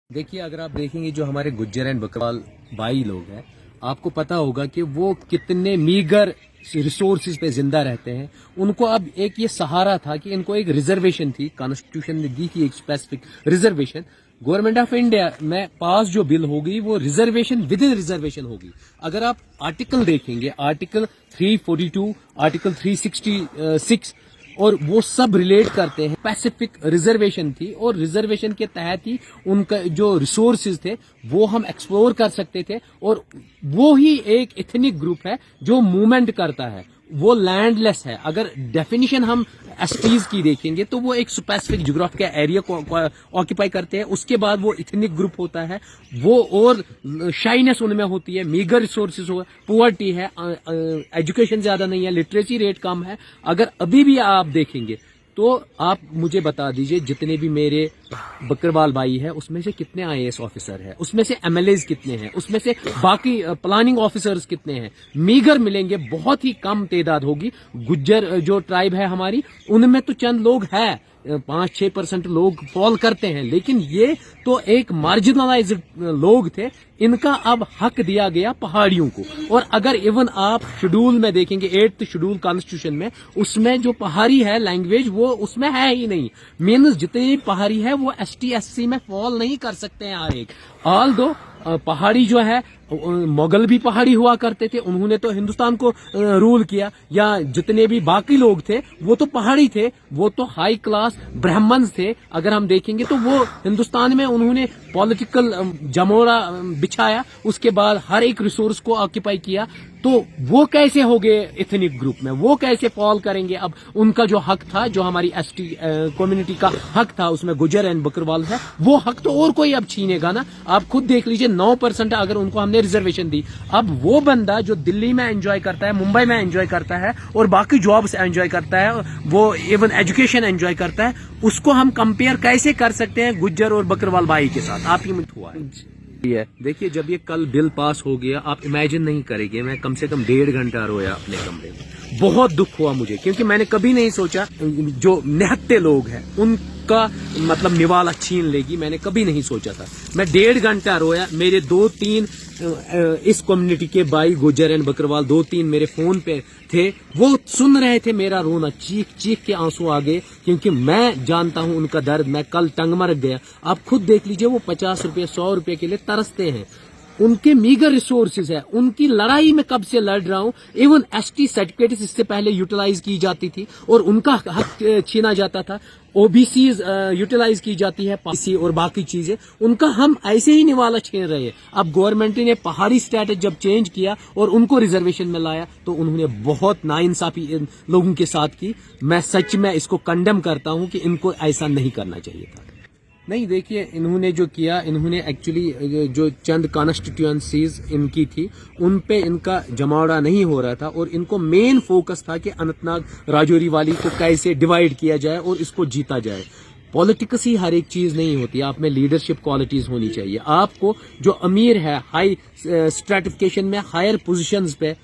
देखिए, अगर आप देखेंगे जो हमारे गुज्जर एंड बकरवाल भाई लोग हैं, आपको पता होगा कि वो कितने मीगर रिसोर्सेज पे जिंदा रहते हैं। उनको अब एक ये सहारा था कि इनको एक रिजर्वेशन थी, कॉन्स्टिट्यूशन ने दी थी एक specific reservation. Government of India में पास जो बिल होगी वो रिजर्वेशन विद इन रिजर्वेशन होगी। अगर आप आर्टिकल देखेंगे, आर्टिकल 342, आर्टिकल 366 और वो सब रिलेट करते हैं। पैसिफिक रिजर्वेशन थी और रिजर्वेशन के तहत ही उनका जो रिसोर्सेज थे वो हम एक्सप्लोर कर सकते थे। और वो ही एक एथनिक ग्रुप है जो मूवमेंट करता है, वो लैंडलेस है। अगर डेफिनेशन हम एसटीज की देखेंगे तो वो एक स्पेसिफिक ज्योग्राफिक एरिया को ऑक्यूपाई करते हैं। उसके बाद वो इथनिक ग्रुप होता है, वो और शाइनेस उनमें होती है, मीगर रिसोर्सेज हो, पुअर्टी है, एजुकेशन ज्यादा नहीं है, लिटरेसी रेट कम है। अगर अभी भी आप देखेंगे तो आप मुझे बता दीजिए, जितने भी मेरे बकरवाल भाई है उसमें से कितने आईएएस ऑफिसर है, उसमें से एमएलएज कितने हैं, उसमें से बाकी प्लानिंग ऑफिसर्स कितने हैं। मीगर मिलेंगे, बहुत ही कम तादाद होगी। गुज्जर जो ट्राइब है हमारी, उनमें तो चंद लोग हैं, 5-6% लोग फॉल करते हैं, लेकिन ये तो एक मार्जिनलाइज्ड लोग थे। इनका अब हक दिया गया पहाड़ियों को। और अगर इवन आप शेड्यूल में देखेंगे, 8th शेड्यूल कॉन्स्टिट्यूशन में, उसमें जो पहाड़ी है लैंग्वेज वो उसमें है ही नहीं। मीन्स जितनी पहाड़ी है वो एसटी एससी में फॉल नहीं कर सकते हैं हर एक। ऑल दो पहाड़ी जो है, मुगल भी पहाड़ी हुआ करते थे, उन्होंने तो हिंदुस्तान को रूल किया, या जितने भी बाकी लोग थे वो तो पहाड़ी थे, वो तो हाई क्लास ब्राह्मण्स थे। अगर हम देखेंगे तो वो हिंदुस्तान में उन्होंने पॉलिटिकल जमोरा बिछाया, उसके बाद हर एक रिसोर्स को ऑक्यूपाई किया। तो वो कैसे हो गए एथनिक ग्रुप में, वो कैसे फॉल करेंगे। अब उनका जो हक था, जो हमारी एसटी कम्युनिटी का हक था, उसमें गुजर एंड बकरवाल है, वो हक तो और कोई अब छीनेगा ना। आप खुद देख लीजिए, 9% अगर उनको हमने रिजर्वेशन दी, अब वो बंदा जो दिल्ली में एंजॉय करता है, मुंबई में एंजॉय करता है और बाकी जॉब्स एंजॉय करता है, वो इवन एजुकेशन एंजॉय करता है, उसको हम कंपेयर कैसे कर सकते हैं गुज्जर और बकरवाल भाई के साथ। आप ही मुझे हुआ है। देखिए, जब ये कल बिल पास हो गया, आप इमेजिन नहीं करेंगे, मैं कम से कम 1.5 घंटा रोया अपने कमरे में। बहुत दुख हुआ मुझे, क्योंकि मैंने कभी नहीं सोचा जो निहत्ते लोग हैं उनका मतलब निवाला छीन लेगी, मैंने कभी नहीं सोचा था। मैं 1.5 घंटा रोया। मेरे 2-3 इस कम्युनिटी के भाई गुजर एंड बकरवाल 2-3 मेरे फोन पे थे, वो सुन रहे थे मेरा रोना, चीख चीख के आंसू आ गए, क्योंकि मैं जानता हूं उनका दर्द। मैं कल टंग मर गया। आप खुद देख लीजिए, वो 50 रुपए 100 रुपए के लिए तरसते हैं। उनके मीगर रिसोर्सेज है, उनकी लड़ाई में कब से लड़ रहा हूं। इवन एसटी सर्टिफिकेट इससे पहले यूटिलाइज की जाती थी और उनका हक छीना जाता था। ओबीसी यूटिलाइज की जाती है, पीसी और बाकी चीजें, उनका हम ऐसे ही निवाला छीन रहे हैं। अब गवर्नमेंट ने पहाड़ी स्टेटस जब चेंज किया और उनको रिजर्वेशन में लाया, तो उन्होंने बहुत नाइंसाफी लोगों के साथ की। मैं सच में इसको कंडेम करता हूं कि इनको ऐसा नहीं करना चाहिए था। नहीं, देखिए, इन्होंने जो किया, इन्होंने एक्चुअली जो चंद कॉन्स्टिट्यूएंसीज इनकी थी उन पे इनका जमावड़ा नहीं हो रहा था, और इनको मेन फोकस था कि अनंतनाग राजौरी वाली को कैसे डिवाइड किया जाए और इसको जीता जाए। पॉलिटिक्स ही हर एक चीज नहीं होती, आप में लीडरशिप क्वालिटीज होनी चाहिए। आपको जो अमीर है, हाई स्ट्रेटिफिकेशन में हायर पोजीशंस पे,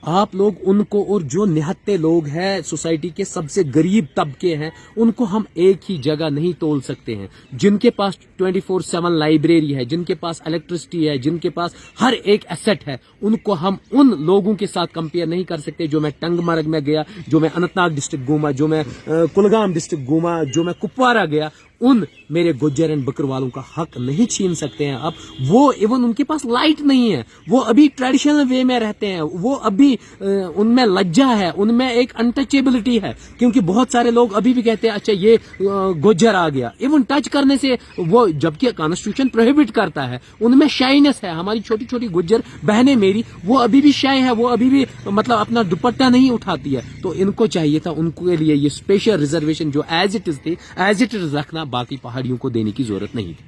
आप लोग उनको, और जो निहत्ते लोग हैं सोसाइटी के सबसे गरीब तबके हैं, उनको हम एक ही जगह नहीं तोल सकते हैं। जिनके पास 24/7 लाइब्रेरी है, जिनके पास इलेक्ट्रिसिटी है, जिनके पास हर एक एसेट है, उनको हम उन लोगों के साथ कंपेयर नहीं कर सकते। जो मैं टंगमर्ग में गया, जो मैं अनंतनाग डिस्ट्रिक्ट घूमा, जो मैं कुलगाम डिस्ट्रिक्ट घूमा, जो मैं कुपवारा गया, उन मेरे गुज्जर एंड बकरवालों का हक नहीं छीन सकते हैं। अब वो इवन उनके पास लाइट नहीं है, वो अभी ट्रेडिशनल वे में रहते हैं, वो अभी उनमें लज्जा है, उनमें एक अनटचेबिलिटी है। क्योंकि बहुत सारे लोग अभी भी कहते हैं अच्छा ये गुज्जर आ गया, इवन टच करने से वो, जबकि कॉन्स्टिट्यूशन प्रोहिबिट करता है, उनमें शाइनेस है। हमारी छोटी छोटी गुज्जर बहनें मेरी, वो अभी भी शाय है, वो अभी भी मतलब अपना दुपट्टा नहीं उठाती है। तो इनको चाहिए था, उनके लिए ये स्पेशल रिजर्वेशन जो एज इट इज थी, एज इट इज रखना, बाकी पहाड़ियों को देने की जरूरत नहीं थी।